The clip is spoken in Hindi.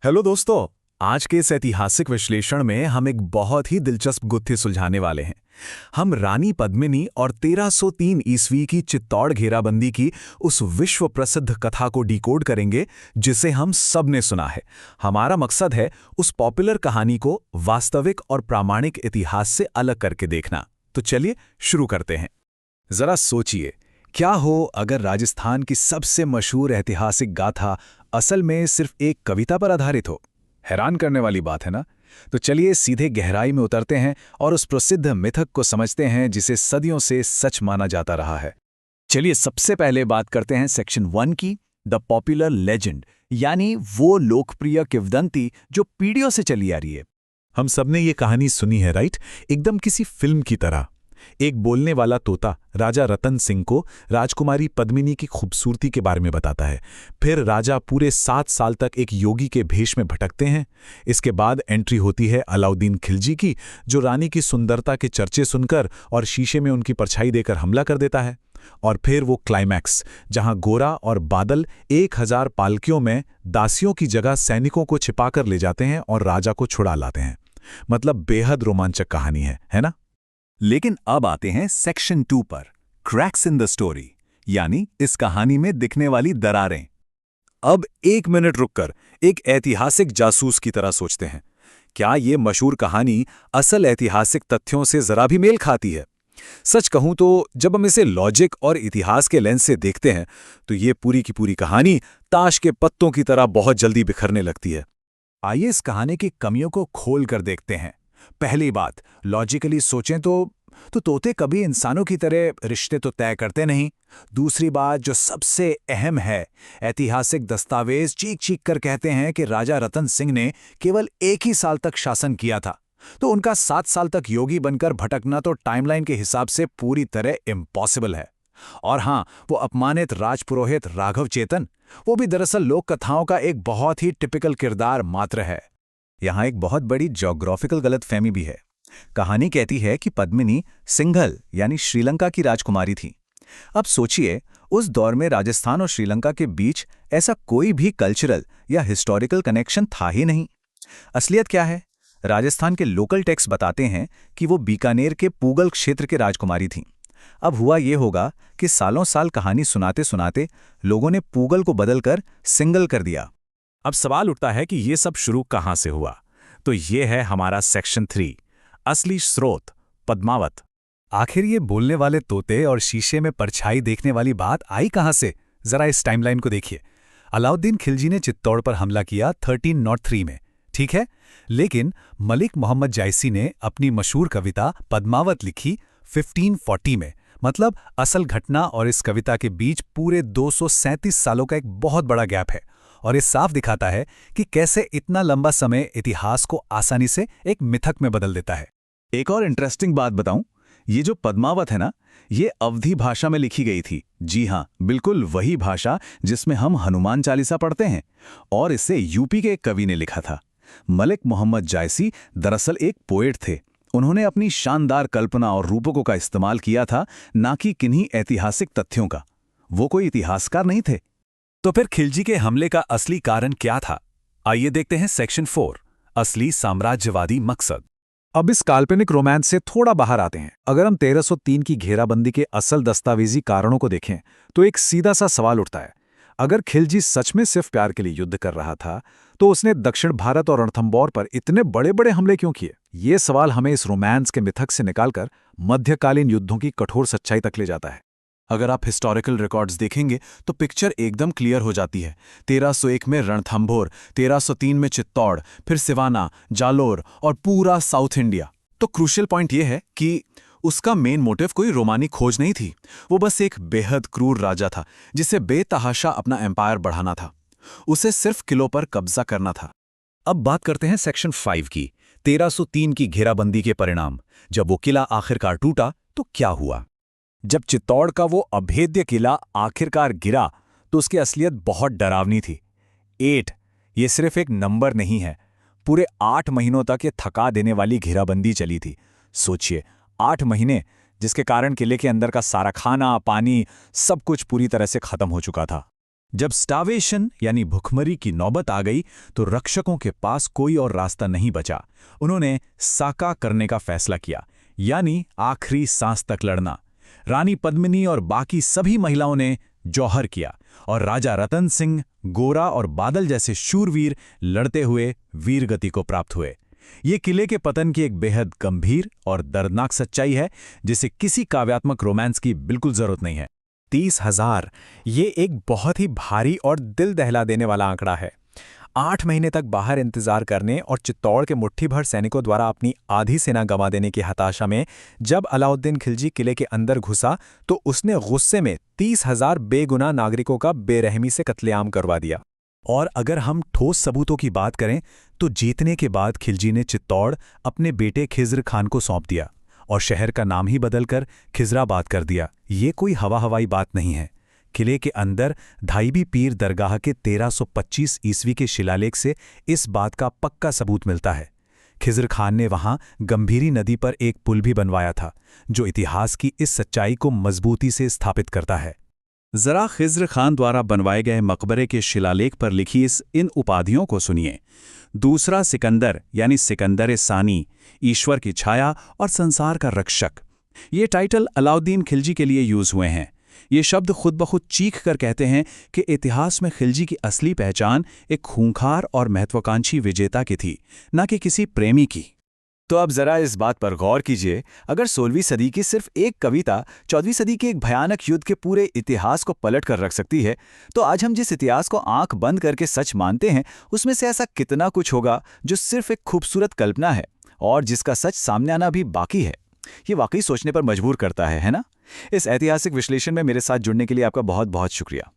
हेलो दोस्तों। आज के इस ऐतिहासिक विश्लेषण में हम एक बहुत ही दिलचस्प गुत्थी सुलझाने वाले हैं। हम रानी पद्मिनी और 1303 ईस्वी की चित्तौड़ घेराबंदी की उस विश्व प्रसिद्ध कथा को डिकोड करेंगे जिसे हम सब ने सुना है। हमारा मकसद है उस पॉपुलर कहानी को वास्तविक और प्रामाणिक इतिहास से अलग करके देखना। तो चलिए शुरू करते हैं। जरा सोचिए, क्या हो अगर राजस्थान की सबसे मशहूर ऐतिहासिक गाथा असल में सिर्फ एक कविता पर आधारित हो। हैरान करने वाली बात है ना? तो चलिए सीधे गहराई में उतरते हैं और उस प्रसिद्ध मिथक को समझते हैं जिसे सदियों से सच माना जाता रहा है। चलिए सबसे पहले बात करते हैं सेक्शन 1 की, द पॉपुलर लेजेंड, यानी वो लोकप्रिय किंवदंती जो पीढ़ियों से चली आ रही है। हम सबने ये कहानी सुनी है, राइट? एकदम किसी फिल्म की तरह। एक बोलने वाला तोता राजा रतन सिंह को राजकुमारी पद्मिनी की खूबसूरती के बारे में बताता है। फिर राजा पूरे 7 साल तक एक योगी के भेष में भटकते हैं। इसके बाद एंट्री होती है अलाउद्दीन खिलजी की, जो रानी की सुंदरता के चर्चे सुनकर और शीशे में उनकी परछाई देकर हमला कर देता है। और फिर वो क्लाइमैक्स, जहां गोरा और बादल 1000 पालकियों में दासियों की जगह सैनिकों को छिपाकर ले जाते हैं और राजा को छुड़ा लाते हैं। मतलब बेहद रोमांचक कहानी है ना? लेकिन अब आते हैं सेक्शन 2 पर, क्रैक्स इन द स्टोरी, यानी इस कहानी में दिखने वाली दरारें। अब 1 मिनट रुककर एक ऐतिहासिक जासूस की तरह सोचते हैं, क्या ये मशहूर कहानी असल ऐतिहासिक तथ्यों से जरा भी मेल खाती है? सच कहूं तो जब हम इसे लॉजिक और इतिहास के लेंस से देखते हैं तो ये पूरी की पूरी कहानी ताश के पत्तों की तरह बहुत जल्दी बिखरने लगती है। आइए इस कहानी की कमियों को खोल कर देखते हैं। पहली बात, लॉजिकली सोचें तो तोते कभी इंसानों की तरह रिश्ते तो तय करते नहीं। दूसरी बात जो सबसे अहम है, ऐतिहासिक दस्तावेज चीख चीख कर कहते हैं कि राजा रतन सिंह ने केवल 1 ही साल तक शासन किया था, तो उनका 7 साल तक योगी बनकर भटकना तो टाइमलाइन के हिसाब से पूरी तरह इम्पॉसिबल है। और हां, वो अपमानित राजपुरोहित राघव चेतन, वो भी दरअसल लोक कथाओं का एक बहुत ही टिपिकल किरदार मात्र है। यहां एक बहुत बड़ी ज्योग्राफिकल गलतफहमी भी है। कहानी कहती है कि पद्मिनी सिंघल यानी श्रीलंका की राजकुमारी थी। अब सोचिए, उस दौर में राजस्थान और श्रीलंका के बीच ऐसा कोई भी कल्चरल या हिस्टोरिकल कनेक्शन था ही नहीं। असलियत क्या है? राजस्थान के लोकल टेक्स्ट बताते हैं कि वो बीकानेर के पूगल क्षेत्र के राजकुमारी थीं। अब हुआ ये होगा कि सालों साल कहानी सुनाते सुनाते लोगों ने पूगल को बदलकर सिंगल कर दिया। अब सवाल उठता है कि ये सब शुरू कहां से हुआ? तो ये है हमारा सेक्शन 3, असली स्रोत, पद्मावत। आखिर ये बोलने वाले तोते और शीशे में परछाई देखने वाली बात आई कहां से? जरा इस टाइमलाइन को देखिए। अलाउद्दीन खिलजी ने चित्तौड़ पर हमला किया 1303 में, ठीक है? लेकिन मलिक मोहम्मद जायसी ने अपनी मशहूर कविता पद्मावत लिखी 1540 में। मतलब असल घटना और इस कविता के बीच पूरे 237 सालों का एक बहुत बड़ा गैप है। और ये साफ दिखाता है कि कैसे इतना लंबा समय इतिहास को आसानी से एक मिथक में बदल देता है। एक और इंटरेस्टिंग बात बताऊं, ये जो पद्मावत है ना, ये अवधी भाषा में लिखी गई थी। जी हां, बिल्कुल वही भाषा जिसमें हम हनुमान चालीसा पढ़ते हैं। और इसे यूपी के एक कवि ने लिखा था। मलिक मोहम्मद जायसी दरअसल एक पोएट थे। उन्होंने अपनी शानदार कल्पना और रूपकों का इस्तेमाल किया था, ना कि किन्हीं ऐतिहासिक तथ्यों का। वो कोई इतिहासकार नहीं थे। तो फिर खिलजी के हमले का असली कारण क्या था? आइए देखते हैं सेक्शन 4, असली साम्राज्यवादी मकसद। अब इस काल्पनिक रोमांस से थोड़ा बाहर आते हैं। अगर हम 1303 की घेराबंदी के असल दस्तावेजी कारणों को देखें तो एक सीधा सा सवाल उठता है। अगर खिलजी सच में सिर्फ प्यार के लिए युद्ध कर रहा था तो उसने दक्षिण भारत और रणथंबोर पर इतने बड़े बड़े हमले क्यों किए? ये सवाल हमें इस रोमांस के मिथक से निकालकर मध्यकालीन युद्धों की कठोर सच्चाई तक ले जाता है। अगर आप हिस्टोरिकल रिकॉर्ड्स देखेंगे तो पिक्चर एकदम क्लियर हो जाती है। 1301 में रणथंभोर, 1303 में चित्तौड़, फिर सिवाना, जालोर और पूरा साउथ इंडिया। तो क्रूशियल पॉइंट यह है कि उसका मेन मोटिव कोई रोमानी खोज नहीं थी। वो बस एक बेहद क्रूर राजा था जिसे बेतहाशा अपना एम्पायर बढ़ाना था। उसे सिर्फ किलों पर कब्जा करना था। अब बात करते हैं सेक्शन 5 की, 1303 की घेराबंदी के परिणाम। जब वो किला आखिरकार टूटा तो क्या हुआ? जब चित्तौड़ का वो अभेद्य किला आखिरकार गिरा तो उसकी असलियत बहुत डरावनी थी। 8 ये सिर्फ एक नंबर नहीं है। पूरे 8 महीनों तक ये थका देने वाली घेराबंदी चली थी। सोचिए, 8 महीने, जिसके कारण किले के अंदर का सारा खाना, पानी, सब कुछ पूरी तरह से खत्म हो चुका था। जब स्टावेशन यानी भुखमरी की नौबत आ गई तो रक्षकों के पास कोई और रास्ता नहीं बचा। उन्होंने साका करने का फैसला किया, यानी आखिरी सांस तक लड़ना। रानी पद्मिनी और बाकी सभी महिलाओं ने जौहर किया और राजा रतन सिंह, गोरा और बादल जैसे शूरवीर लड़ते हुए वीरगति को प्राप्त हुए। ये किले के पतन की एक बेहद गंभीर और दर्दनाक सच्चाई है, जिसे किसी काव्यात्मक रोमांस की बिल्कुल जरूरत नहीं है। 30,000 ये एक बहुत ही भारी और दिल दहला देने वाला आंकड़ा है। 8 महीने तक बाहर इंतजार करने और चित्तौड़ के मुट्ठी भर सैनिकों द्वारा अपनी आधी सेना गंवा देने की हताशा में जब अलाउद्दीन खिलजी किले के अंदर घुसा तो उसने गुस्से में 30,000 बेगुनाह नागरिकों का बेरहमी से कत्लेआम करवा दिया। और अगर हम ठोस सबूतों की बात करें तो जीतने के बाद खिलजी ने चित्तौड़ अपने बेटे खिज्र खान को सौंप दिया और शहर का नाम ही बदलकर खिजराबाद कर दिया। ये कोई हवाई बात नहीं है। किले के अंदर धाईबी पीर दरगाह के 1325 ईस्वी के शिलालेख से इस बात का पक्का सबूत मिलता है। खिज्र खान ने वहां गंभीरी नदी पर एक पुल भी बनवाया था, जो इतिहास की इस सच्चाई को मजबूती से स्थापित करता है। जरा खिज्र खान द्वारा बनवाए गए मकबरे के शिलालेख पर लिखी इन उपाधियों को सुनिए। दूसरा सिकंदर यानी सिकंदर सानी, ईश्वर की छाया और संसार का रक्षक। ये टाइटल अलाउद्दीन खिलजी के लिए यूज हुए हैं। ये शब्द खुद ब खुद चीख कर कहते हैं कि इतिहास में खिलजी की असली पहचान एक खूंखार और महत्वाकांक्षी विजेता की थी, न कि किसी प्रेमी की। तो अब जरा इस बात पर गौर कीजिए, अगर 16वीं सदी की सिर्फ एक कविता 14वीं सदी के एक भयानक युद्ध के पूरे इतिहास को पलट कर रख सकती है, तो आज हम जिस इतिहास को आंख बंद करके सच मानते हैं, उसमें से ऐसा कितना कुछ होगा जो सिर्फ एक खूबसूरत कल्पना है और जिसका सच सामने आना भी बाकी है। ये वाकई सोचने पर मजबूर करता है ना? इस ऐतिहासिक विश्लेषण में मेरे साथ जुड़ने के लिए आपका बहुत बहुत शुक्रिया।